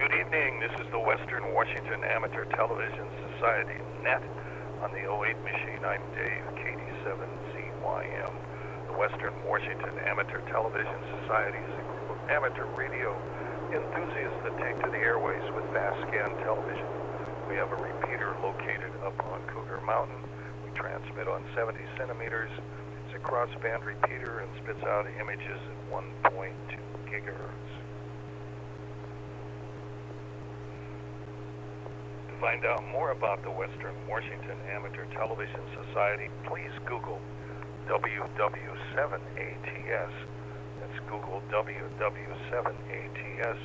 Good evening. This is the Western Washington Amateur Television Society net on the 08 machine. I'm Dave, KD7CYM. The Western Washington Amateur Television Society is a group of amateur radio enthusiasts that take to the airways with fast scan television. We have a repeater located up on Cougar Mountain. We transmit on 70 centimeters. It's a crossband repeater and spits out images at 1.2 gigahertz. To find out more about the Western Washington Amateur Television Society, please Google WW7ATS. That's Google WW7ATS.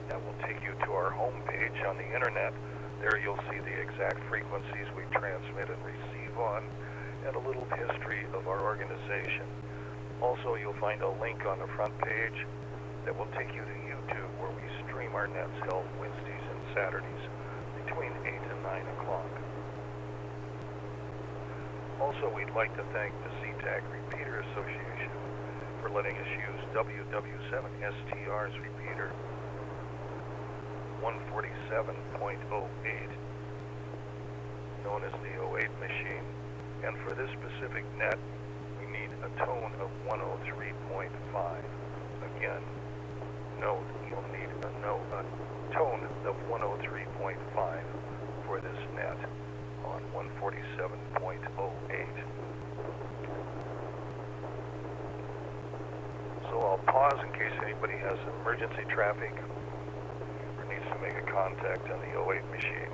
That will take you to our homepage on the internet. There you'll see the exact frequencies we transmit and receive on, and a little history of our organization. Also, you'll find a link on the front page that will take you to YouTube, where we stream our nets held Wednesdays and Saturdays between 8 and 9 o'clock. Also, we'd like to thank the SeaTac Repeater Association for letting us use WW7STR's repeater 147.08, known as the 08 machine. And for this specific net, we need a tone of 103.5. Again, note you'll need a tone of 103.5 for this net on 147.08. So I'll pause in case anybody has emergency traffic or needs to make a contact on the 08 machine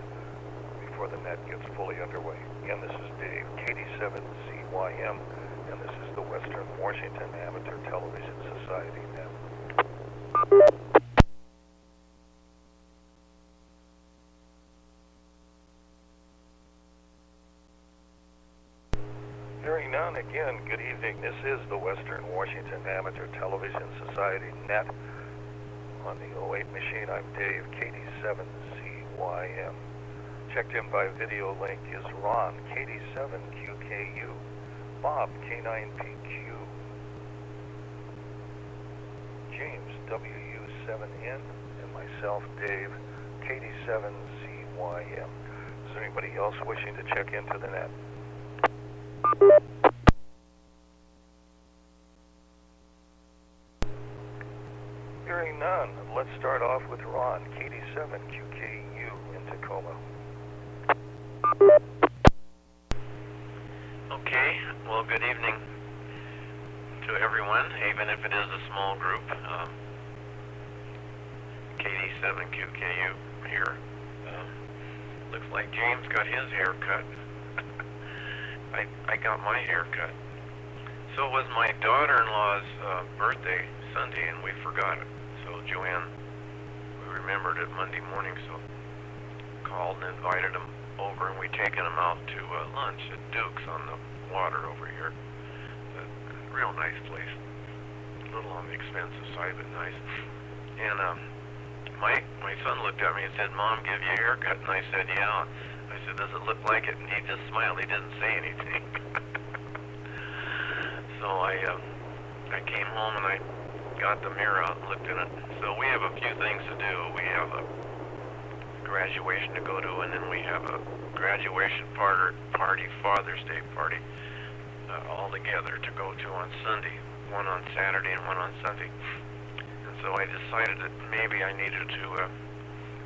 before the net gets fully underway. Again, this is Dave, KD7CYM, and this is the Western Washington Amateur Television Society net. Hearing none, again, good evening. This is the Western Washington Amateur Television Society net on the 08 machine. I'm Dave, KD7CYM. Checked in by video link is Ron, KD7QKU, Bob, K9PQ, James, WU7N, and myself, Dave, KD7CYM. Is there anybody else wishing to check into the net? Hearing none, let's start off with Ron, KD7QKU in Tacoma. Okay, well, good evening to everyone, even if it is a small group. KD7QKU here. Looks like James got his hair cut. I got my hair cut. So it was my daughter-in-law's birthday Sunday, and we forgot it. So Joanne, we remembered it Monday morning, so called and invited him over, and we taken him out to lunch at Duke's on the water over here. A real nice place. A little on the expensive side, but nice. And my son looked at me and said, "Mom, give you a haircut?" And I said, "Yeah." I said, "Does it look like it?" And he just smiled. He didn't say anything. So I came home and I got the mirror out and looked in it. So we have a few things to do. We have a graduation to go to, and then we have a graduation party, Father's Day party, all together to go to on Sunday, one on Saturday and one on Sunday. And so I decided that maybe I needed to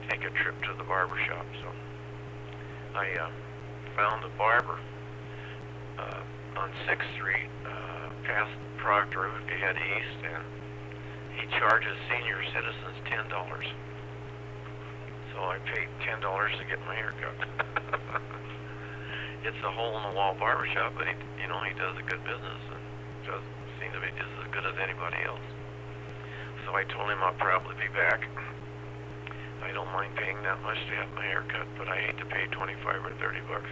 take a trip to the barber shop. So I found a barber on 6th Street, past Proctor, head east, and he charges senior citizens $10. So I paid $10 to get my hair cut. It's a hole-in-the-wall barbershop, but he does a good business and does seem to be just as good as anybody else. So I told him I'll probably be back. I don't mind paying that much to have my hair cut, but I hate to pay $25 or $30.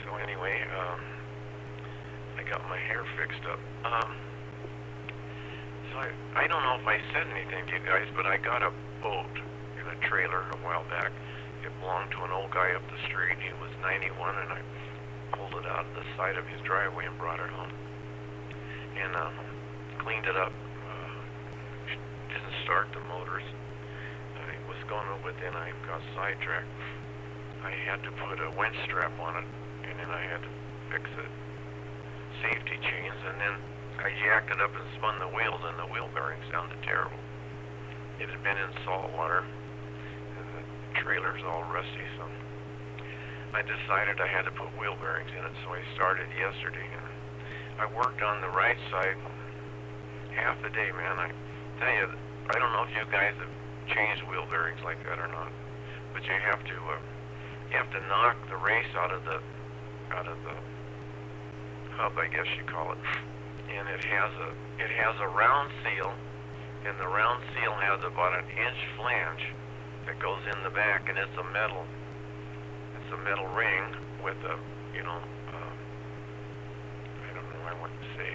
So anyway, I got my hair fixed up. So I don't know if I said anything to you guys, but I got a boat in a trailer a while back. It belonged to an old guy up the street. He was 91, and I pulled it out of the side of his driveway and brought it home. And cleaned it up. Didn't start the motors. going with, then I got sidetracked. I had to put a winch strap on it, and then I had to fix the safety chains, and then I jacked it up and spun the wheels, and the wheel bearing sounded terrible. It had been in salt water, and the trailer's all rusty, so I decided I had to put wheel bearings in it, so I started yesterday, and I worked on the right side half the day, man. I tell you, I don't know if you guys have changed wheel bearings like that or not, but you have to knock the race out of the hub, I guess you call it, and it has a round seal, and the round seal has about an inch flange that goes in the back, and it's a metal ring with a, I don't know, I want to say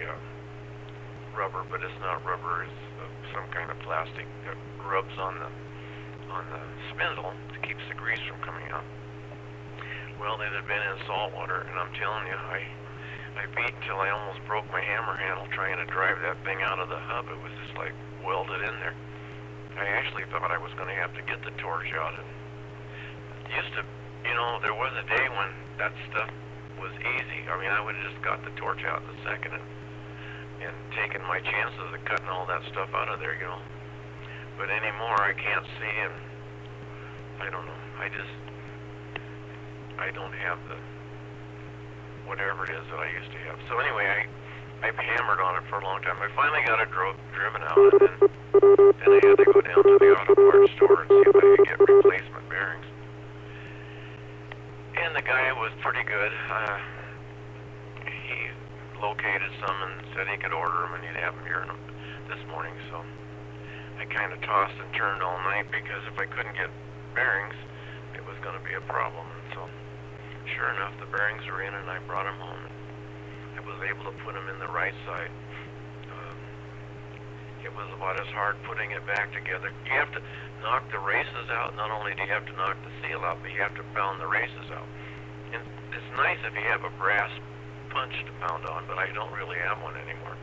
rubber, but it's not rubber, it's some kind of plastic that rubs on the spindle to keep the grease from coming out. Well, it had been in salt water, and I'm telling you, I beat until I almost broke my hammer handle trying to drive that thing out of the hub. It was just like welded in there. I actually thought I was going to have to get the torch out. And there was a day when that stuff was easy. I mean, I would have just got the torch out in a second and taken my chances of cutting all that stuff out of there, But anymore, I can't see, and I don't know. I don't have the whatever it is that I used to have. So anyway, I've hammered on it for a long time. I finally got it driven out, and then I had to go down to the auto parts store and see if I could get replacement bearings. And the guy was pretty good. He located some and said he could order them and he'd have them here this morning. So I kind of tossed and turned all night because if I couldn't get bearings, it was going to be a problem. And so sure enough, the bearings were in, and I brought them home. I was able to put them in the right side. It was about as hard putting it back together. You have to knock the races out. Not only do you have to knock the seal out, but you have to pound the races out. And it's nice if you have a brass punch to pound on, but I don't really have one anymore.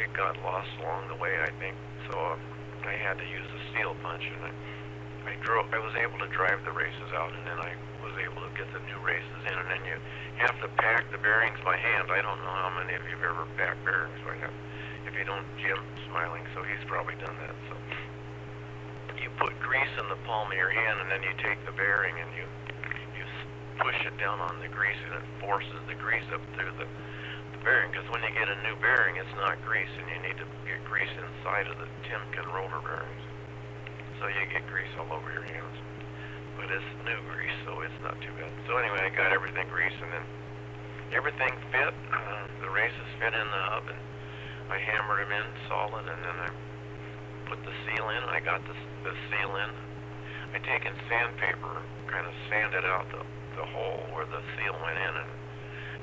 It got lost along the way, I think. So I had to use a steel punch, and I was able to drive the races out, and then I was able to get the new races in, and then you have to pack the bearings by hand. I don't know how many of you have ever packed bearings by hand. If you don't, Jim's smiling, so he's probably done that. So you put grease in the palm of your hand, and then you take the bearing and you push it down on the grease, and it forces the grease up through the bearing. Because when you get a new bearing, it's not grease, and you need to get grease inside of the Timken rotor bearings. So you get grease all over your hands. But it's new grease, so it's not too bad. So anyway, I got everything greased, and then everything fit. The races fit in the hub, and I hammered them in solid, and then I put the seal in, and I got the seal in. I taken sandpaper, kind of sanded out the hole where the seal went in, and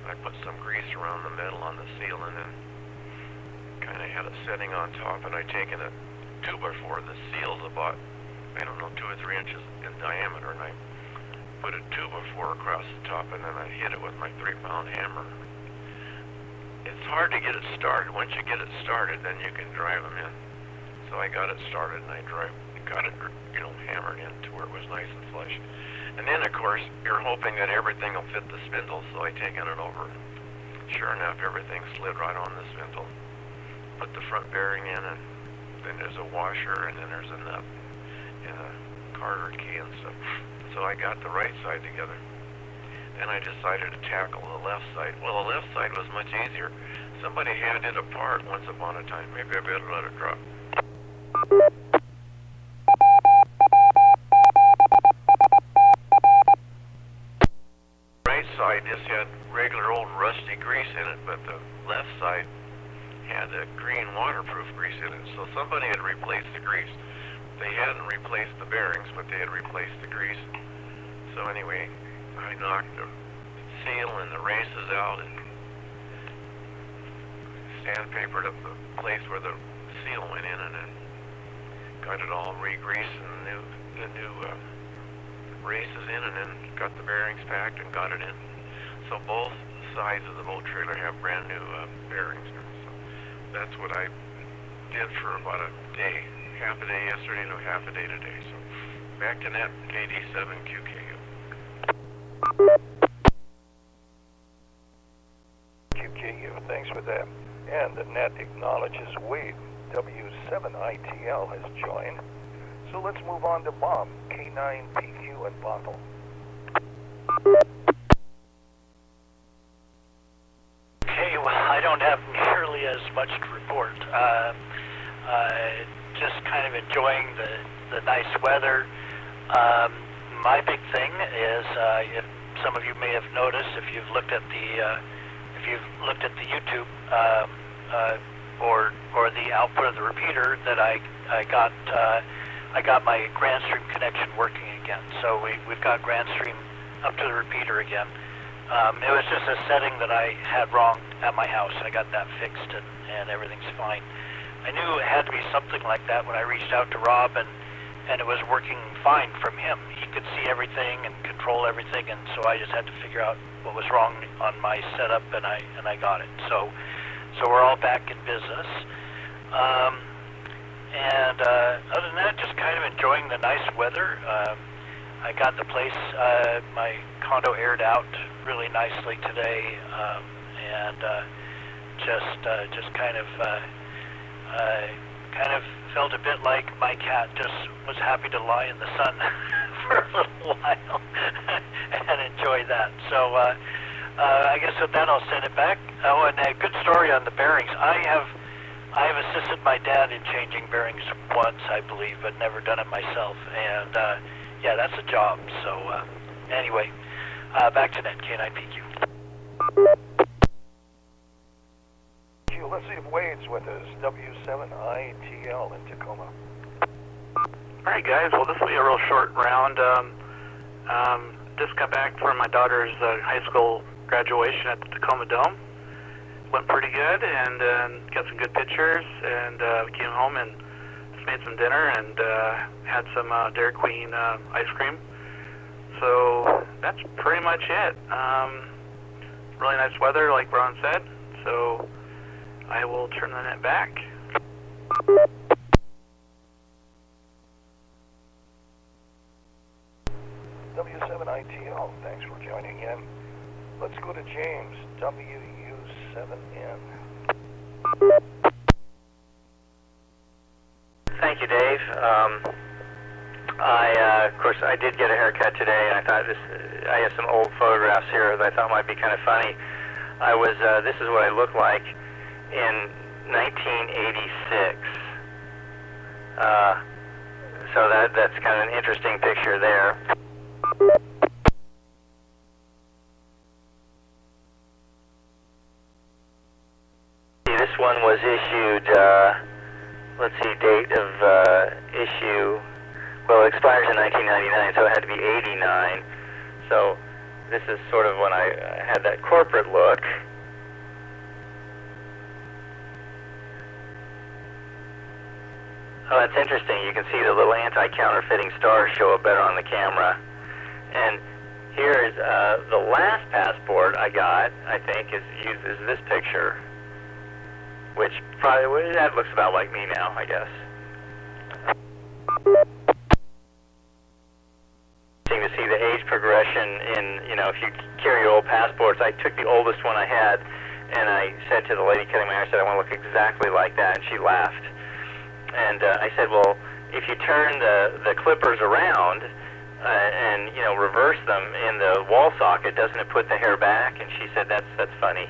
I put some grease around the metal on the seal, and then kind of had it setting on top, and I taken a 2x4. The seal's about, 2 or 3 inches in diameter, and I put a 2x4 across the top, and then I hit it with my 3-pound hammer. It's hard to get it started. Once you get it started, then you can drive them in. So I got it started, and I got it, hammered in to where it was nice and flush. And then, of course, you're hoping that everything will fit the spindle, so I taken it over. Sure enough, everything slid right on the spindle. Put the front bearing in, and then there's a washer, and then there's a nut and a Carter key and stuff. So I got the right side together. Then I decided to tackle the left side. Well, the left side was much easier. Somebody had it apart once upon a time. Maybe I better let it drop. Right side just had regular old rusty grease in it, but the left side had a green waterproof grease in it. So somebody had replaced the grease. They hadn't replaced the bearings, but they had replaced the grease. So anyway, I knocked the seal and the races out and sandpapered up the place where the seal went in, and then got it all re-greased and the new races in, and then got the bearings packed and got it in. So both sides of the boat trailer have brand new bearings now. So that's what I did for about a day. Half a day yesterday and half a day today. So Back to net, KD7QKU. QKU, thanks for that. And the net acknowledges Wade. W7ITL has joined. So let's move on to Bob, K9PQ and Bothell. Okay, well, I don't have nearly as much to report. Just kind of enjoying the nice weather. My big thing is, if some of you may have noticed, if you've looked at the YouTube or the output of the repeater, that I got my GrandStream connection working again. So we've got GrandStream up to the repeater again. It was just a setting that I had wrong at my house. I got that fixed and everything's fine. I knew it had to be something like that when I reached out to Rob, and it was working fine from him. He could see everything and control everything, and so I just had to figure out what was wrong on my setup, and I got it. So we're all back in business. Other than that, just kind of enjoying the nice weather. I got the place, my condo aired out really nicely today, and just kind of felt a bit like my cat just was happy to lie in the sun for a little while and enjoy that. So I guess with that I'll send it back. Oh, and a good story on the bearings. I have assisted my dad in changing bearings once, I believe, but never done it myself. And yeah, that's a job. So anyway, back to net, K9PQ. Let's see if Wade's with us, W7ITL in Tacoma. Alright guys, well this will be a real short round. Just got back from my daughter's high school graduation at the Tacoma Dome. Went pretty good, and got some good pictures, and we came home and just made some dinner and had some Dairy Queen ice cream. So that's pretty much it. Really nice weather, like Ron said, so I will turn the net back. W7ITL, thanks for joining in. Let's go to James, WU7N. Thank you, Dave. Of course, I did get a haircut today, and I thought I have some old photographs here that I thought might be kind of funny. This is what I looked like in 1986. So that's kind of an interesting picture there. This one was issued, let's see, date of issue, well, it expires in 1999, so it had to be 89. So this is sort of when I had that corporate look. Oh, that's interesting. You can see the little anti-counterfeiting stars show up better on the camera. And here is the last passport I got, I think, is this picture, which probably, that looks about like me now, I guess. Interesting to see the age progression in, if you carry your old passports. I took the oldest one I had, and I said to the lady cutting my hair, I said, I want to look exactly like that, and she laughed. And I said, well, if you turn the clippers around and reverse them in the wall socket, doesn't it put the hair back? And she said, that's funny.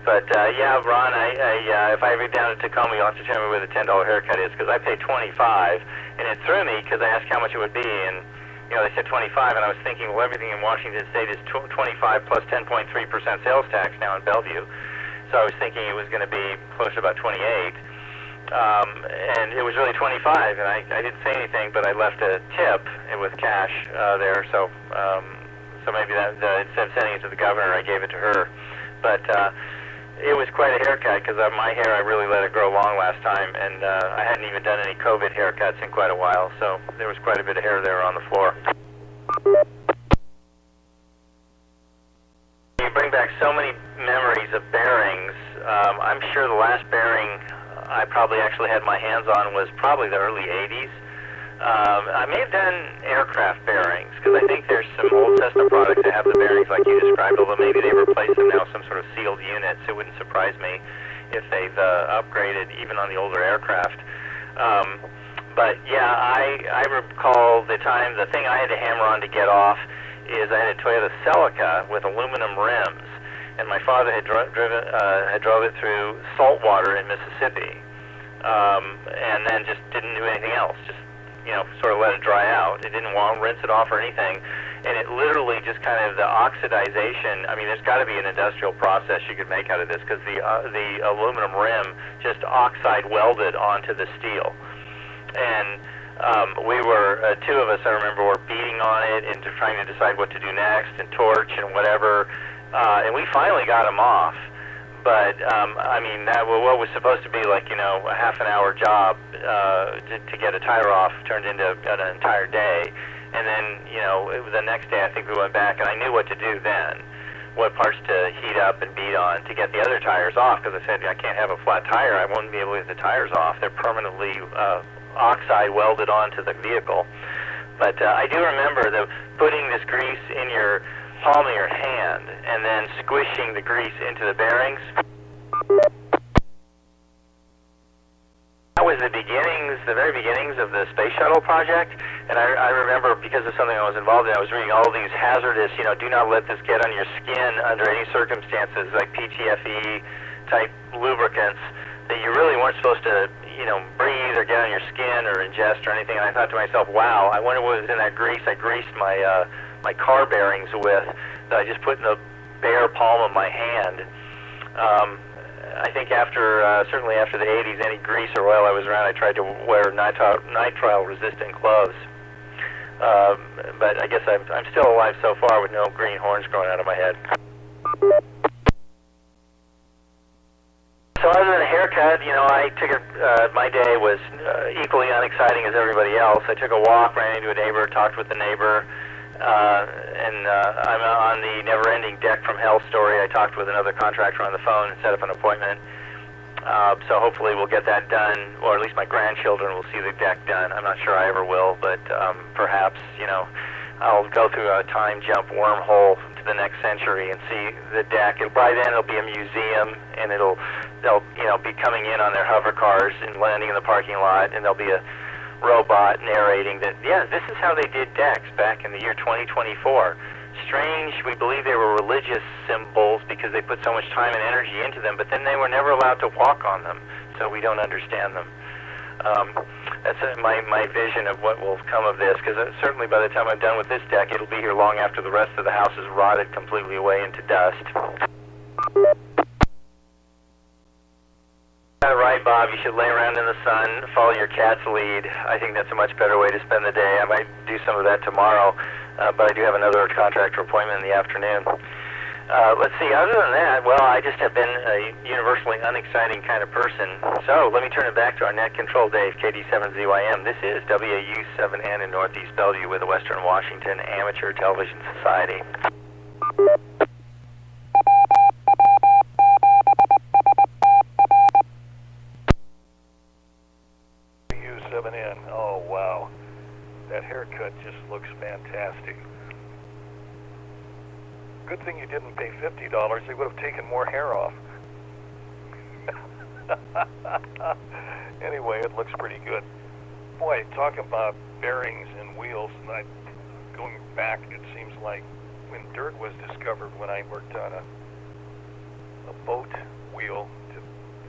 But yeah, Ron, if I ever get down to Tacoma, you'll have to tell me where the $10 haircut is, because I paid $25, and it threw me because I asked how much it would be, and they said 25, and I was thinking, well, everything in Washington State is 25 plus 10.3% sales tax now in Bellevue, so I was thinking it was going to be closer to about 28. And it was really 25, and I didn't say anything, but I left a tip with cash there, so maybe that instead of sending it to the governor, I gave it to her. But it was quite a haircut, because my hair, I really let it grow long last time, and I hadn't even done any COVID haircuts in quite a while, so there was quite a bit of hair there on the floor. You bring back so many memories of bearings. I'm sure the last bearing I probably actually had my hands on was probably the early 80s. I may have done aircraft bearings, because I think there's some old Cessna products that have the bearings like you described, although maybe they replaced them now with some sort of sealed units. It wouldn't surprise me if they've upgraded even on the older aircraft. But yeah, I recall the time, the thing I had to hammer on to get off is I had a Toyota Celica with aluminum rims, and my father had drove it through salt water in Mississippi, and then just didn't do anything else, just sort of let it dry out. It didn't want to rinse it off or anything, and it literally just kind of the oxidization. I mean, there's got to be an industrial process you could make out of this, because the aluminum rim just oxide welded onto the steel, and we were two of us, I remember, were beating on it and trying to decide what to do next, and torch and whatever, and we finally got him off. But I mean, what was supposed to be like a half an hour job to get a tire off turned into an entire day. And then the next day I think we went back, and I knew what to do then, what parts to heat up and beat on to get the other tires off, because I said I can't have a flat tire. I won't be able to get the tires off. They're permanently oxide welded onto the vehicle. But I do remember putting this grease in your palm of your hand and then squishing the grease into the bearings. That was the very beginnings of the space shuttle project, and I remember, because of something I was involved in, I was reading all these hazardous, do not let this get on your skin under any circumstances, like PTFE type lubricants that you really weren't supposed to breathe or get on your skin or ingest or anything. And I thought to myself, wow, I wonder what was in that grease I greased my car bearings with, that I just put in the bare palm of my hand. I think certainly after the 80s, any grease or oil I was around, I tried to wear nitrile-resistant clothes. But I guess I'm still alive so far with no green horns growing out of my head. So other than a haircut, I took my day was equally unexciting as everybody else. I took a walk, ran into a neighbor, talked with the neighbor, and I'm on the never-ending deck from hell story. I talked with another contractor on the phone and set up an appointment. So hopefully we'll get that done, or at least my grandchildren will see the deck done. I'm not sure I ever will, but perhaps, I'll go through a time jump wormhole to the next century and see the deck. By then it'll be a museum, and they'll be coming in on their hover cars and landing in the parking lot, and there'll be a robot narrating that, yeah, this is how they did decks back in the year 2024. Strange, we believe they were religious symbols because they put so much time and energy into them, but then they were never allowed to walk on them, so we don't understand them. That's my vision of what will come of this, because certainly by the time I'm done with this deck, it'll be here long after the rest of the house is rotted completely away into dust. Right, Bob, you should lay around in the sun, follow your cat's lead. I think that's a much better way to spend the day. I might do some of that tomorrow, but I do have another contractor appointment in the afternoon. Let's see, other than that, well, I just have been a universally unexciting kind of person. So let me turn it back to our net control Dave, KD7ZYM. This is WW7N in Northeast Bellevue with the Western Washington Amateur Television Society. WW7N, oh wow, that haircut just looks fantastic. Good thing you didn't pay $50. They would have taken more hair off. Anyway, it looks pretty good. Boy, talk about bearings and wheels, and going back, it seems like when dirt was discovered, when I worked on a boat wheel to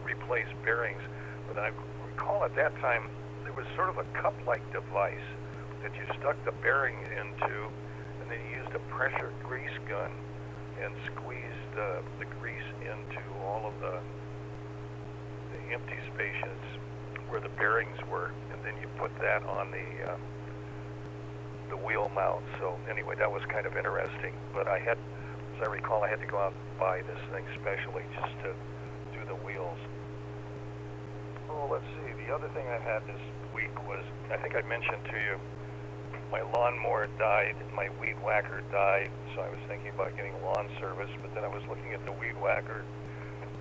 replace bearings, but I recall at that time there was sort of a cup-like device that you stuck the bearing into, and then you used a pressure grease gun and squeezed the grease into all of the empty spaces where the bearings were, and then you put that on the wheel mount. So anyway, that was kind of interesting. But I had, as I recall, I had to go out and buy this thing specially just to do the wheels. Oh, let's see. The other thing I had this week was, I think I mentioned to you, my lawnmower died, my weed whacker died, so I was thinking about getting lawn service, but then I was looking at the weed whacker,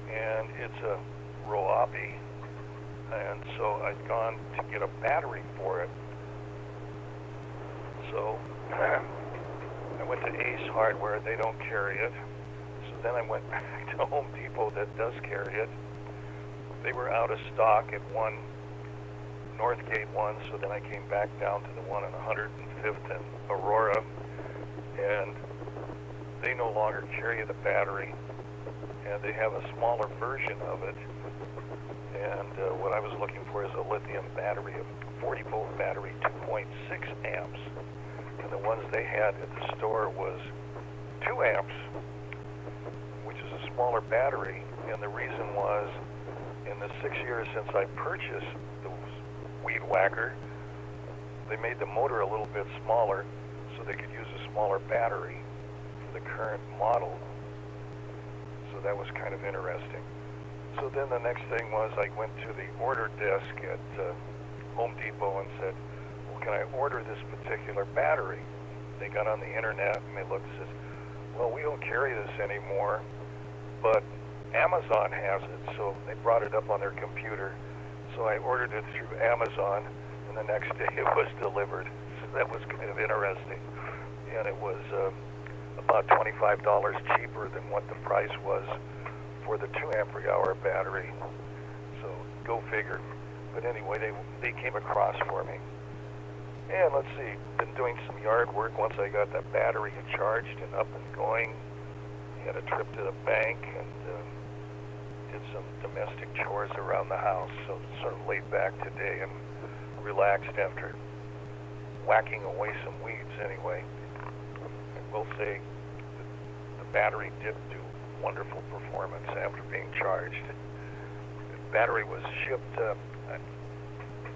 and it's a Ryobi, and so I'd gone to get a battery for it, So I went to Ace Hardware. They don't carry it. So then I went back to Home Depot that does carry it. They were out of stock at one Northgate one, so then I came back down to the one on 105th and Aurora, and they no longer carry the battery, and they have a smaller version of it. And what I was looking for is a lithium battery, a 40-volt battery, 2.6 amps. And the ones they had at the store was 2 amps, which is a smaller battery. And the reason was, in the 6 years since I purchased the Weed Whacker, they made the motor a little bit smaller so they could use a smaller battery for the current model. So that was kind of interesting. So then the next thing was I went to the order desk at Home Depot and said, well, can I order this particular battery? They got on the internet and they looked and says, well, we don't carry this anymore, but Amazon has it. So they brought it up on their computer. So I ordered it through Amazon, and the next day it was delivered. So that was kind of interesting. And it was about $25 cheaper than what the price was for the 2 ampere hour battery. So go figure. But anyway, they came across for me. And let's see, been doing some yard work once I got that battery charged and up and going. Had a trip to the bank and did some domestic chores around the house. So sort of laid back today and relaxed after whacking away some weeds anyway. I will say the battery did do wonderful performance after being charged. The battery was shipped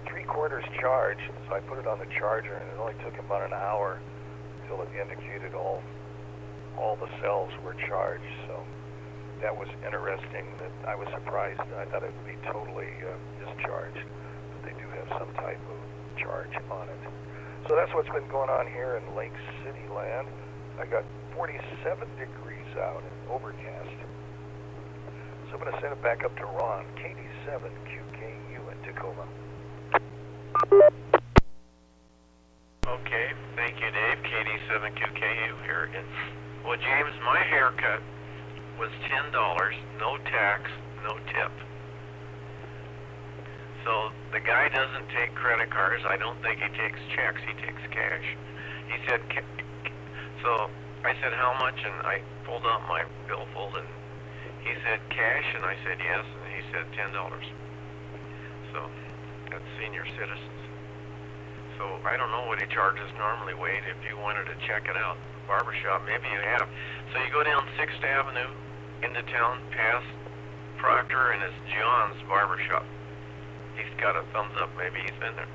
3/4 charged, so I put it on the charger, and it only took about an hour until it indicated all the cells were charged. So that was interesting. That I was surprised. I thought it would be totally discharged, but they do have some type of charge on it. So that's what's been going on here in Lake City land. I got 47 degrees out and overcast. So I'm going to send it back up to Ron, KD7QKU in Tacoma. Okay, thank you, Dave. KD7QKU here again. Well, James, my haircut was $10, no tax, no tip. So the guy doesn't take credit cards. I don't think he takes checks. He takes cash. He said, so I said, how much? And I pulled out my billfold, and he said, cash? And I said, yes. And he said, $10. So that's senior citizens. So I don't know what he charges normally, Wade. If you wanted to check it out, barbershop, maybe you have. So you go down 6th Avenue into town, past Proctor, and it's John's barbershop. He's got a thumbs up. Maybe he's been there.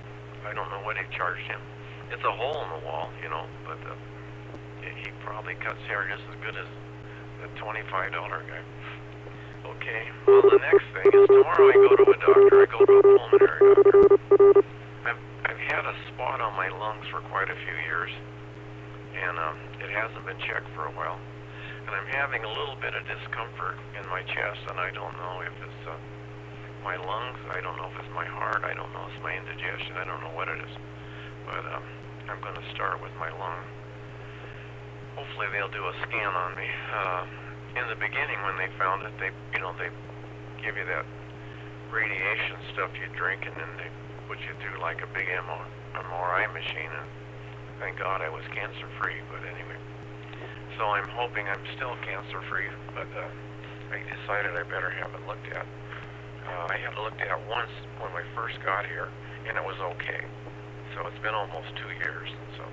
I don't know what he charged him. It's a hole in the wall, you know, but he probably cuts hair just as good as the $25 guy. Okay, well, the next thing is tomorrow I go to a doctor. I go to a pulmonary doctor. I've had a spot on my lungs for quite a few years, and it hasn't been checked for a while. And I'm having a little bit of discomfort in my chest, and I don't know if it's my lungs, I don't know if it's my heart, I don't know if it's my indigestion, I don't know what it is. But I'm going to start with my lung. Hopefully they'll do a scan on me. In the beginning when they found it, they give you that radiation stuff you drink, and then they put you through like a big MRI machine, and thank God I was cancer-free, but anyway. So I'm hoping I'm still cancer-free, but I decided I better have it looked at. I had it looked at once when I first got here, and it was okay. So it's been almost 2 years. So,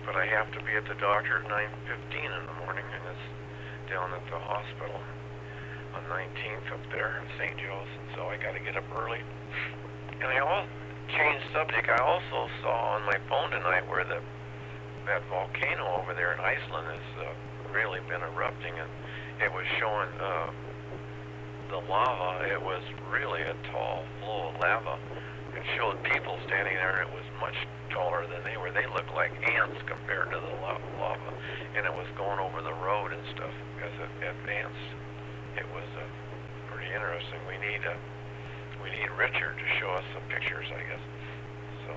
but I have to be at the doctor at 9:15 in the morning, and it's down at the hospital on 19th up there in St. Joe's, and so I got to get up early. And I all changed subject. I also saw on my phone tonight where that volcano over there in Iceland has really been erupting, and it was showing the lava. It was really a tall flow of lava. It showed people standing there, and it was much taller than they were. They looked like ants compared to the lava, and it was going over the road and stuff as it advanced. It was pretty interesting. We need Richard to show us some pictures, I guess. So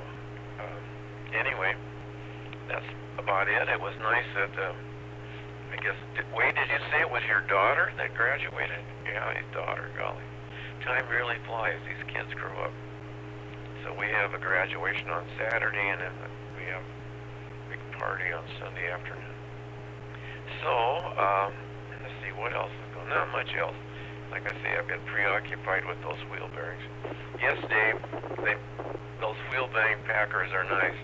anyway, that's about it. It was nice that, I guess, Wade, did you say it was your daughter that graduated? Yeah, his daughter, golly. Time really flies, these kids grow up. So we have a graduation on Saturday, and then we have a big party on Sunday afternoon. So, let's see, what else is going on? Not much else. Like I say, I've been preoccupied with those wheel bearings. Yes, Dave, those wheel bearing packers are nice,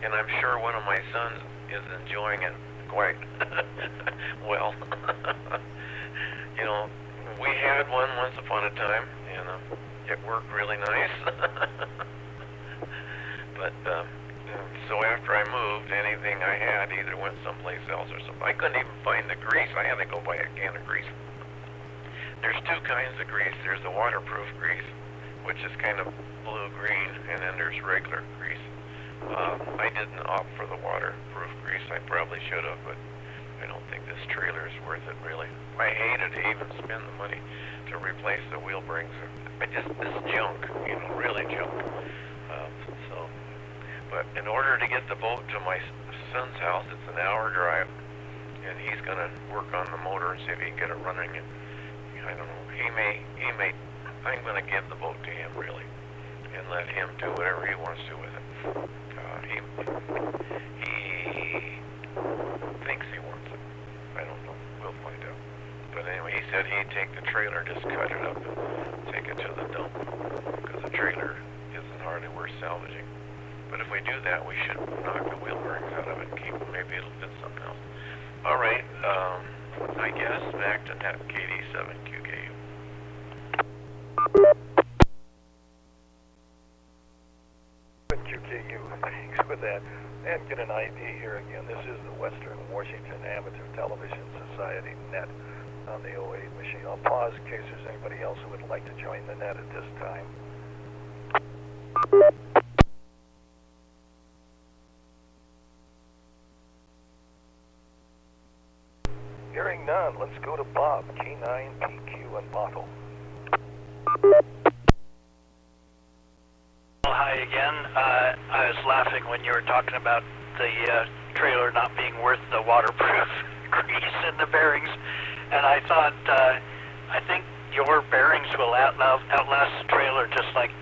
and I'm sure one of my sons is enjoying it quite well. You know, we had one once upon a time, and it worked really nice. But so after I moved, anything I had either went someplace else or something. I couldn't even find the grease. I had to go buy a can of grease. There's two kinds of grease. There's the waterproof grease, which is kind of blue-green, and then there's regular grease. I didn't opt for the waterproof grease. I probably should have, but I don't think this trailer is worth it, really. I hated to even spend the money to replace the wheel bearings. This junk, you know, really junk. But in order to get the boat to my son's house, it's an hour drive, and he's going to work on the motor and see if he can get it running. And I don't know. He may. I'm going to give the boat to him, really, and let him do whatever he wants to with it. He thinks he wants it. I don't know. We'll find out. But anyway, he said he'd take the trailer, just cut it up, and take it to the dump, because the trailer isn't hardly worth salvaging. But if we do that, we should knock the wheel bearings out of it and keep them. Maybe it'll fit something else. All right, I guess back to net KD7QKU. QKU, thanks for that. And get an ID here again. This is the Western Washington Amateur Television Society net on the 08 machine. I'll pause in case there's anybody else who would like to join the net at this time. Hearing none, let's go to Bob, K9PQ and Bottle. Well, hi again. I was laughing when you were talking about the trailer not being worth the waterproof grease in the bearings, and I thought, I think your bearings will outlast the trailer just like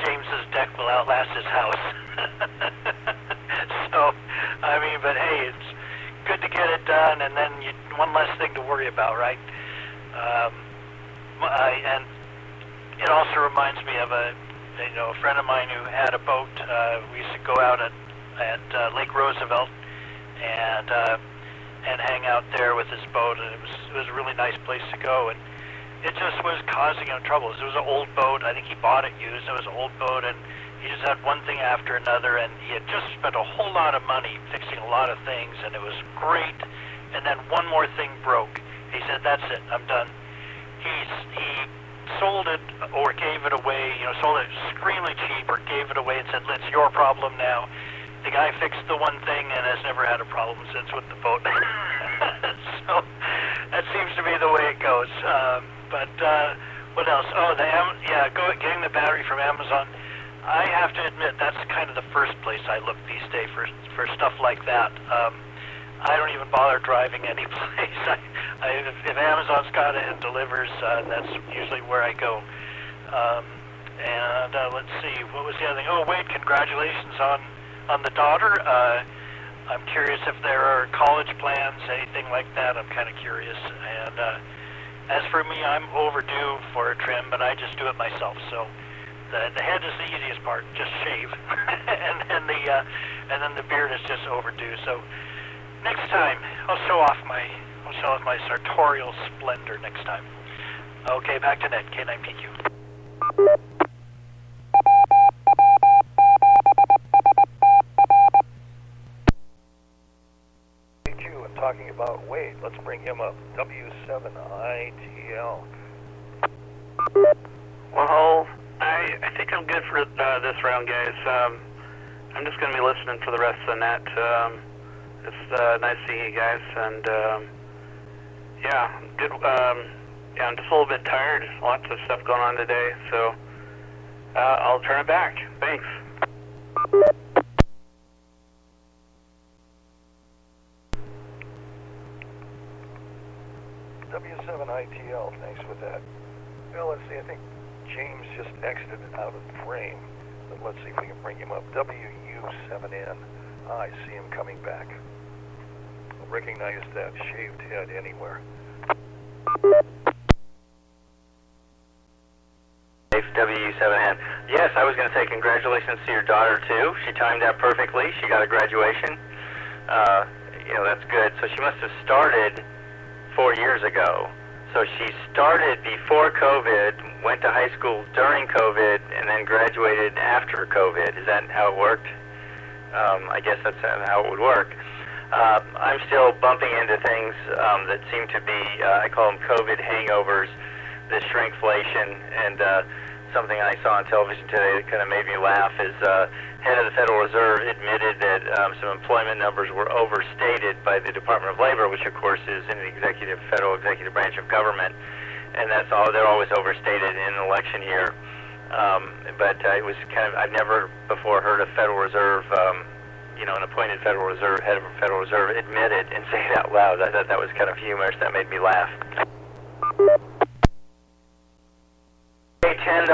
James's deck will outlast his house. So, I mean, but hey, it's good to get it done, and then one less thing to worry about, right? And it also reminds me of a friend of mine who had a boat. We used to go out at Lake Roosevelt and hang out there with his boat, and it was a really nice place to go. And it just was causing him troubles. It was an old boat. I think he bought it used. It was an old boat, and he just had one thing after another, and he had just spent a whole lot of money fixing a lot of things, and it was great. And then one more thing broke. He said, "That's it. I'm done." He sold it or gave it away. Sold it extremely cheap or gave it away and said, "It's your problem now." The guy fixed the one thing and has never had a problem since with the boat. So that seems to be the way it goes. But what else? Oh, getting the battery from Amazon. I have to admit, that's kind of the first place I look these days for stuff like that. I don't even bother driving any place. If Amazon's got it and delivers, that's usually where I go. Let's see, what was the other thing? Oh, Wade, congratulations on the daughter. I'm curious if there are college plans, anything like that. I'm kind of curious. And as for me, I'm overdue for a trim, but I just do it myself. So the head is the easiest part, just shave, and then the beard is just overdue. So next time, I'll show off my sartorial splendor next time. Okay, back to net, K9PQ. PQ, I'm talking about Wade. Let's bring him up. W7ITL. Well, I think I'm good for this round, guys. I'm just going to be listening for the rest of the net. It's nice seeing you guys, and yeah, good. Yeah, I'm just a little bit tired. Lots of stuff going on today, so I'll turn it back. Thanks. W7ITL, thanks for that. Well, let's see, I think James just exited out of the frame, but let's see if we can bring him up. WU7N, I see him coming back. I'll recognize that shaved head anywhere. WU7N. Yes, I was going to say congratulations to your daughter, too. She timed that perfectly. She got a graduation. That's good. So she must have started 4 years ago. So she started before COVID, went to high school during COVID, and then graduated after COVID. Is that how it worked? I guess that's how it would work. I'm still bumping into things that seem to be, I call them COVID hangovers, the shrinkflation, and something I saw on television today that kind of made me laugh is head of the Federal Reserve admitted that some employment numbers were overstated by the Department of Labor, which of course is in the federal executive branch of government, and that's all. They're always overstated in an election year. But it was kind of, I've never before heard a Federal Reserve, an appointed Federal Reserve, head of a Federal Reserve admit it and say it out loud. I thought that was kind of humorous. That made me laugh. Paid $10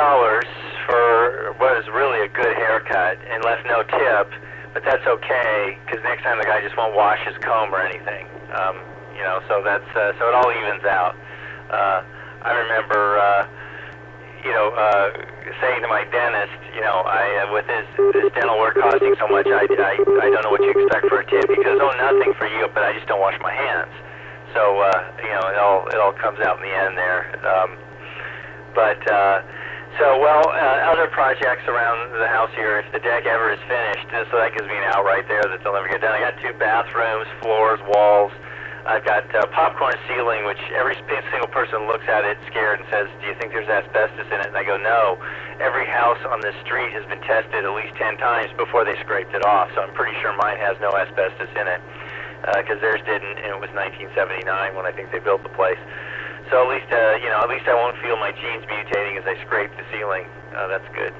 for what is really a good haircut and left no tip, but that's okay because next time the guy just won't wash his comb or anything. So that's so it all evens out. I remember, saying to my dentist, with this dental work costing so much, I don't know what you expect for a tip. He goes, oh, nothing for you, but I just don't wash my hands. So it all comes out in the end there. Other projects around the house here, if the deck ever is finished, so that gives me an out right there that they'll never get done. I got 2 bathrooms, floors, walls. I've got popcorn ceiling, which every single person looks at it scared and says, do you think there's asbestos in it? And I go, no. Every house on this street has been tested at least 10 times before they scraped it off, so I'm pretty sure mine has no asbestos in it, because theirs didn't, and it was 1979 when I think they built the place. So at least I won't feel my genes mutating as I scrape the ceiling. That's good.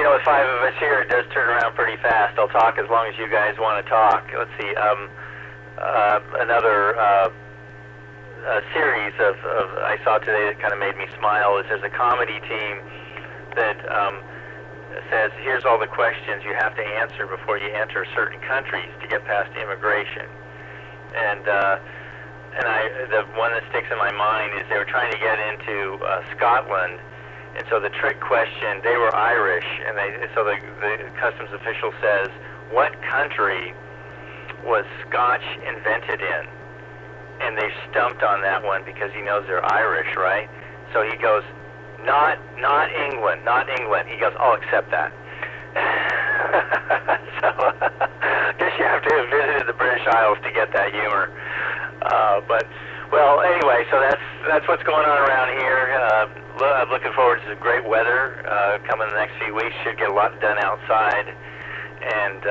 With 5 of us here, it does turn around pretty fast. I'll talk as long as you guys want to talk. Let's see. Another series of I saw today that kind of made me smile is there's a comedy team that says, here's all the questions you have to answer before you enter certain countries to get past immigration. And the one that sticks in my mind is they were trying to get into Scotland, and so the trick question, they were Irish, and so the customs official says, what country was Scotch invented in? And they stumped on that one because he knows they're Irish, right? So he goes, not England, not England. He goes, I'll accept that. So I guess you have to have visited the British Isles to get that humor. Anyway, so that's what's going on around here. I'm looking forward to great weather coming the next few weeks. Should get a lot done outside, and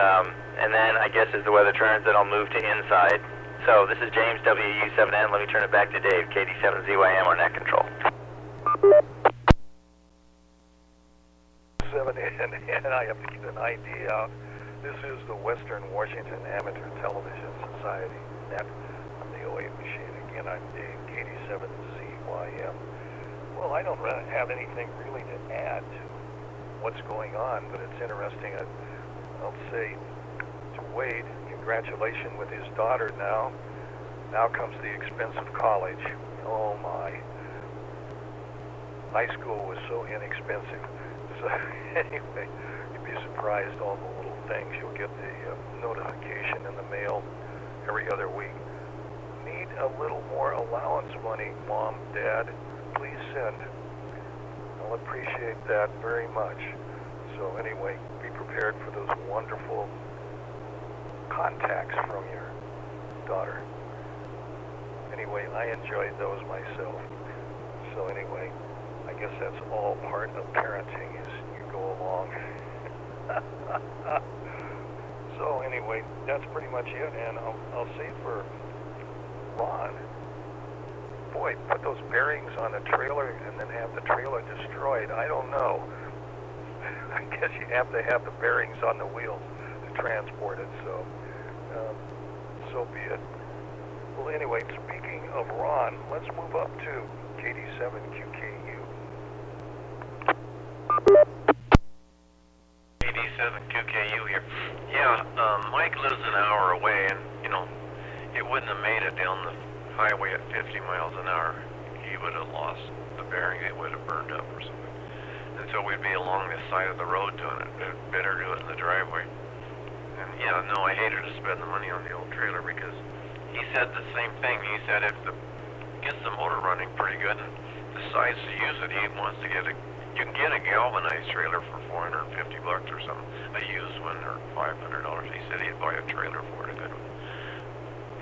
then I guess as the weather turns, then I'll move to inside. So this is James WU7N. Let me turn it back to Dave, KD7ZYM, our net control. 7N, and I have to get an idea out. This is the Western Washington Amateur Television Society net on the 08 machine. Again, I'm Dave, KD7ZYM. Well, I don't have anything really to add to what's going on, but it's interesting. I'll say to Wade, congratulations with his daughter now. Now comes the expensive college. Oh my. High school was so inexpensive. So anyway, you'd be surprised all the little things. You'll get the notification in the mail every other week. Need a little more allowance money, Mom, Dad. Please send. I'll appreciate that very much. So anyway, be prepared for those wonderful contacts from your daughter. Anyway, I enjoyed those myself. So anyway, I guess that's all part of parenting as you go along. So anyway, that's pretty much it, and I'll say for Ron, boy, put those bearings on the trailer and then have the trailer destroyed. I don't know. I guess you have to have the bearings on the wheels to transport it. So so be it. Well, anyway, speaking of Ron, let's move up to KD7QKU. 87QKU here. Yeah, Mike lives an hour away, and, it wouldn't have made it down the highway at 50 miles an hour. He would have lost the bearing. It would have burned up or something. And so we'd be along the side of the road doing it. It'd better do it in the driveway. And, no, I hated to spend the money on the old trailer because he said the same thing. He said if gets the motor running pretty good and decides to use it, he wants to you can get a galvanized trailer for $450 or something, a used one, or $500. He said he'd buy a trailer for it, a good one.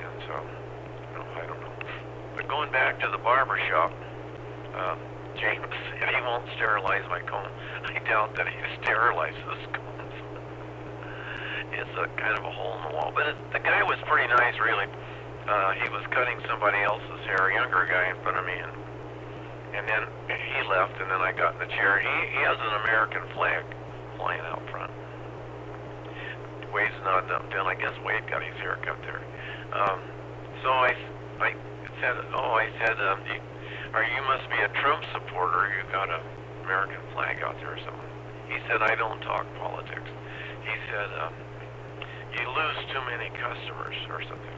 And so, I don't know. But going back to the barber shop, James said he won't sterilize my comb. I doubt that he sterilizes combs. It's a kind of a hole in the wall. But the guy was pretty nice, really. He was cutting somebody else's hair, a younger guy in front of me, and then he left, and then I got in the chair. He has an American flag flying out front. Wade's nodding up and down. I guess Wade got his hair cut there. So I said, you must be a Trump supporter. You got an American flag out there or something. He said, I don't talk politics. He said, you lose too many customers or something,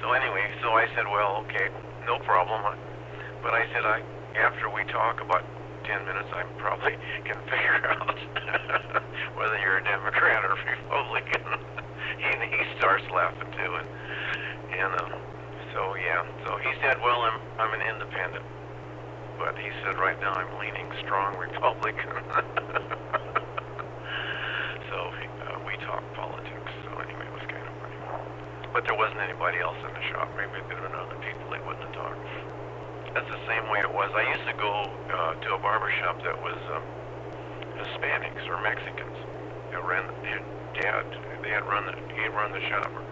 So anyway, so I said, well, okay, no problem. But I said, after we talk about 10 minutes, I probably can figure out whether you're a Democrat or Republican. he starts laughing too, and so he said, well, I'm an independent, but he said right now I'm leaning strong Republican. So we talk politics. So anyway, it was kind of funny. But there wasn't anybody else in the shop. Maybe if there had been other people, they wouldn't have talked. That's the same way it was. I used to go to a barber shop that was Hispanics or Mexicans. Their dad, he had run the shop for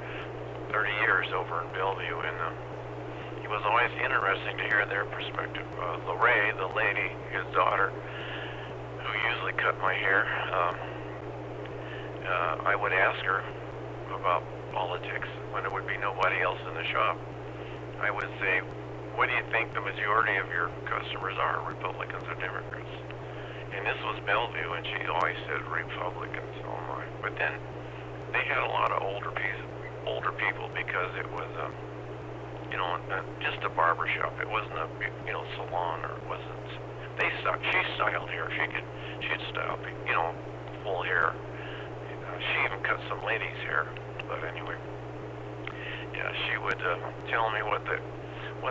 30 years over in Bellevue, and it was always interesting to hear their perspective. Lorraine, the lady, his daughter, who usually cut my hair, I would ask her about politics when there would be nobody else in the shop. I would say, what do you think the majority of your customers are, Republicans or Democrats? And this was Bellevue, and she always said Republicans. Oh my! But then they had a lot of older people because it was, just a barber shop. It wasn't a, salon, or it wasn't. She styled hair. She'd style, full hair. She even cut some ladies' hair. But anyway, yeah, she would tell me what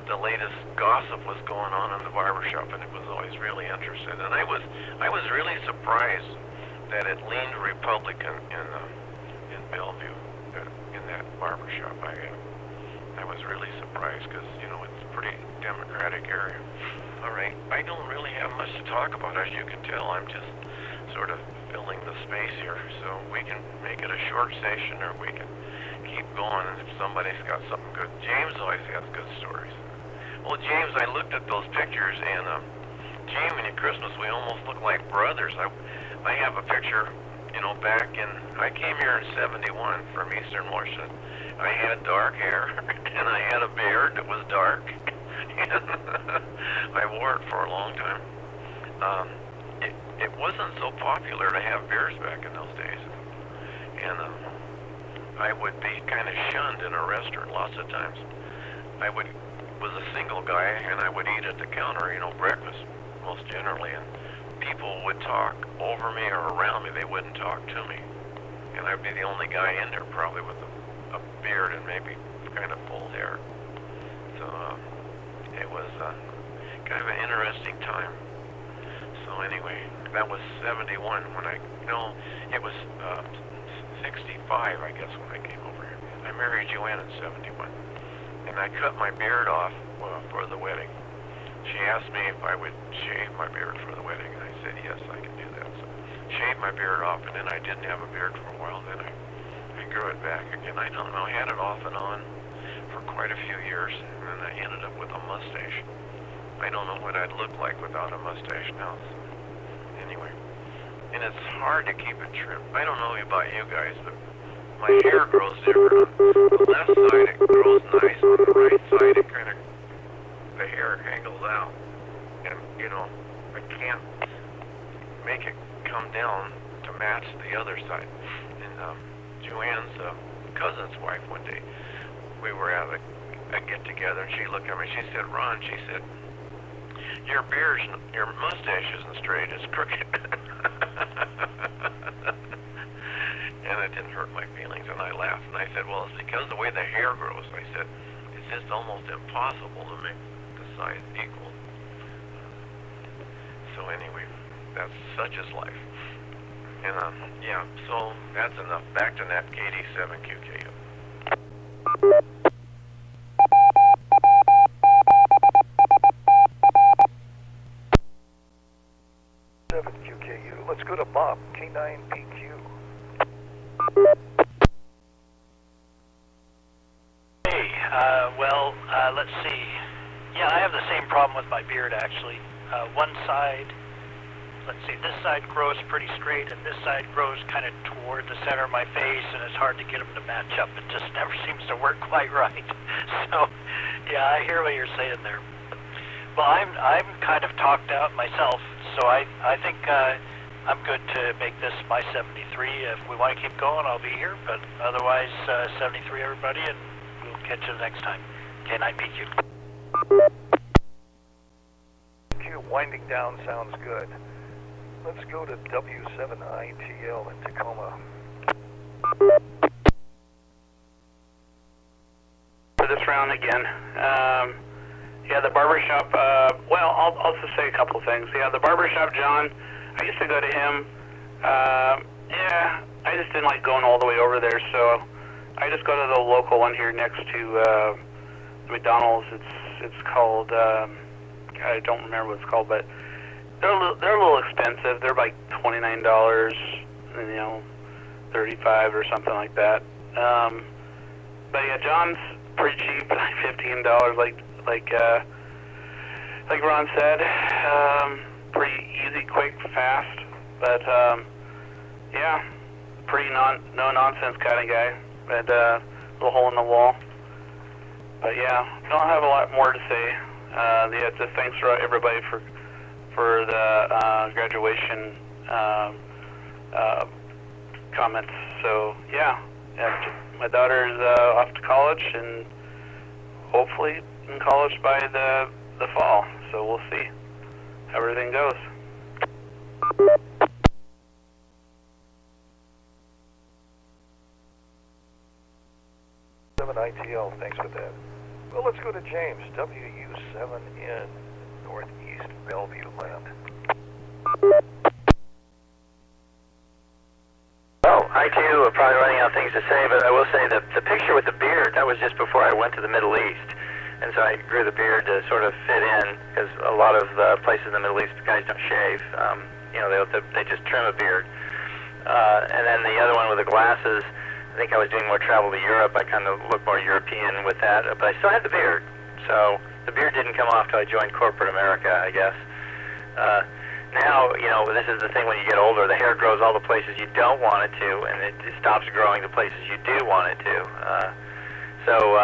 the latest gossip was going on in the barber shop, and it was always really interesting. And I was really surprised that it leaned Republican in Bellevue, in that barber shop. I was really surprised because it's a pretty Democratic area. All right, I don't really have much to talk about, as you can tell. I'm just sort of filling the space here, so we can make it a short session, or we can keep going if somebody's got something good. James always has good stories. Well, James, I looked at those pictures, and Jamie and Christmas, we almost look like brothers. I have a picture, back in, I came here in 71 from Eastern Washington. I had dark hair, and I had a beard that was dark, and I wore it for a long time. It wasn't so popular to have beards back in those days, and I would be kind of shunned in a restaurant lots of times. I was a single guy, and I would eat at the counter, breakfast, most generally, and people would talk over me or around me. They wouldn't talk to me, and I'd be the only guy in there probably with a beard and maybe kind of full hair. So it was kind of an interesting time. So anyway, that was 71 when it was 65, I guess, when I came over here. I married Joanne in 71, and I cut my beard off for the wedding. She asked me if I would shave my beard for the wedding, and I said, yes, I can do that. So shaved my beard off, and then I didn't have a beard for a while. Then I grew it back again. I don't know, I had it off and on for quite a few years, and then I ended up with a mustache. I don't know what I'd look like without a mustache now. So anyway, and it's hard to keep it trimmed. I don't know about you guys, but my hair grows different. On the left side it grows nice. On the right side it kind of, the hair angles out. And, you know, I can't make it come down to match the other side. And Joanne's cousin's wife one day, we were at a get-together, and she looked at me, she said, Ron, she said, your beard, your mustache isn't straight, it's crooked. And it didn't hurt my feelings, and I laughed, and I said, well, it's because of the way the hair grows. I said, it's just almost impossible to make the size equal. So anyway, that's such is life. And yeah, so that's enough. Back to Net KD7QKU. 7QKU. Let's go to Bob, K9PQ. Hey, let's see. Yeah, I have the same problem with my beard, actually. One side, let's see, this side grows pretty straight, and this side grows kind of toward the center of my face, and it's hard to get them to match up. It just never seems to work quite right. So, yeah, I hear what you're saying there. Well, I'm kind of talked out myself, so I think I'm good to make this my 73. If we want to keep going, I'll be here, but otherwise, 73 everybody, and we'll catch you next time. K9PQ. Q, winding down sounds good. Let's go to W7ATS in Tacoma. For this round again, yeah, the barbershop, well, I'll just say a couple things. Yeah, the barbershop, John, I used to go to him. Yeah, I just didn't like going all the way over there, so I just go to the local one here next to McDonald's. It's called, I don't remember what it's called, but they're a little expensive. They're like $29, and, you know, $35 or something like that. But yeah, John's pretty cheap, like $15, like Ron said. Pretty easy, quick, fast, but yeah, pretty no nonsense kind of guy. And little hole in the wall. But yeah, don't have a lot more to say. Yeah, just thanks for everybody for the graduation comments. So yeah, my daughter's off to college and hopefully in college by the fall. So we'll see how everything goes. ITL, thanks for that. Well, let's go to James, WU7N, Northeast Bellevue Land. Well, I too are probably running out of things to say, but I will say that the picture with the beard, that was just before I went to the Middle East. And so I grew the beard to sort of fit in, because a lot of places in the Middle East, guys don't shave. You know, they just trim a beard. And then the other one with the glasses, I think I was doing more travel to Europe. I kind of looked more European with that, but I still had the beard. So the beard didn't come off till I joined corporate America, I guess. Now, you know, this is the thing when you get older, the hair grows all the places you don't want it to, and it stops growing the places you do want it to. So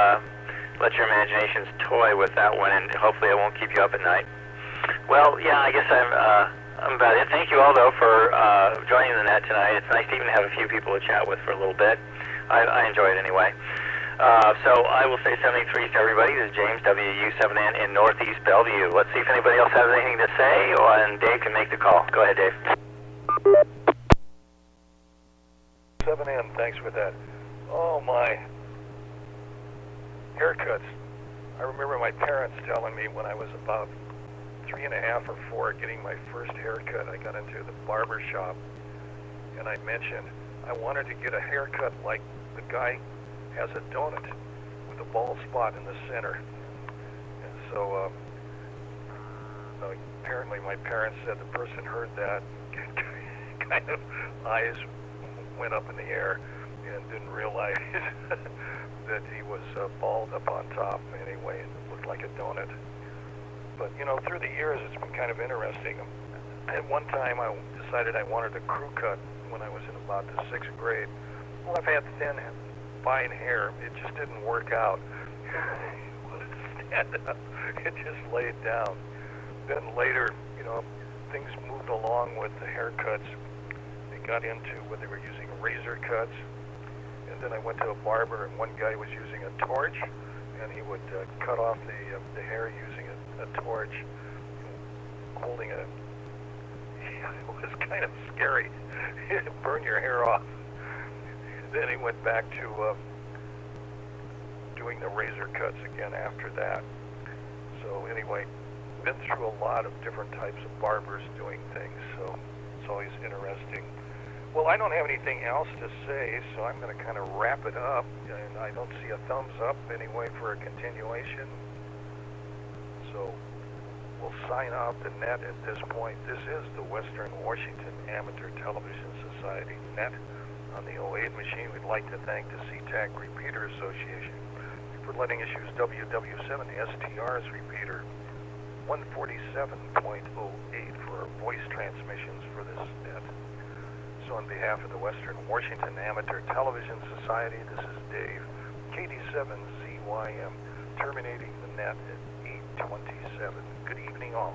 let your imaginations toy with that one, and hopefully it won't keep you up at night. Well, yeah, I guess I'm about it. Thank you all, though, for joining the net tonight. It's nice to even have a few people to chat with for a little bit. I enjoy it anyway. So I will say 73 to everybody. This is James, WU7N in Northeast Bellevue. Let's see if anybody else has anything to say, and Dave can make the call. Go ahead, Dave. 7N, thanks for that. Oh, my. Haircuts. I remember my parents telling me when I was about 3.5 or 4 getting my first haircut. I got into the barber shop, and I mentioned I wanted to get a haircut like the guy has a donut with a bald spot in the center. And so apparently my parents said the person heard that, kind of eyes went up in the air and didn't realize that he was bald up on top. Anyway, it looked like a donut. But, you know, through the years, it's been kind of interesting. At one time, I decided I wanted a crew cut when I was in about the 6th grade. Well, I've had thin, fine hair. It just didn't work out. Stand up. It just laid down. Then later, things moved along with the haircuts. They got into when they were using razor cuts. And then I went to a barber, and one guy was using a torch, and he would cut off the hair using a torch, holding a. It was kind of scary. It'd burn your hair off. Then he went back to doing the razor cuts again after that. So anyway, been through a lot of different types of barbers doing things, so it's always interesting. Well, I don't have anything else to say, so I'm going to kind of wrap it up, and I don't see a thumbs up anyway for a continuation. So we'll sign off the net at this point. This is the Western Washington Amateur Television Society net on the 08 machine. We'd like to thank the SeaTac Repeater Association for letting us use WW7ATS repeater 147.08 for our voice transmissions for this net. So on behalf of the Western Washington Amateur Television Society, this is Dave, KD7ZYM, terminating the net at 8:27. Good evening all.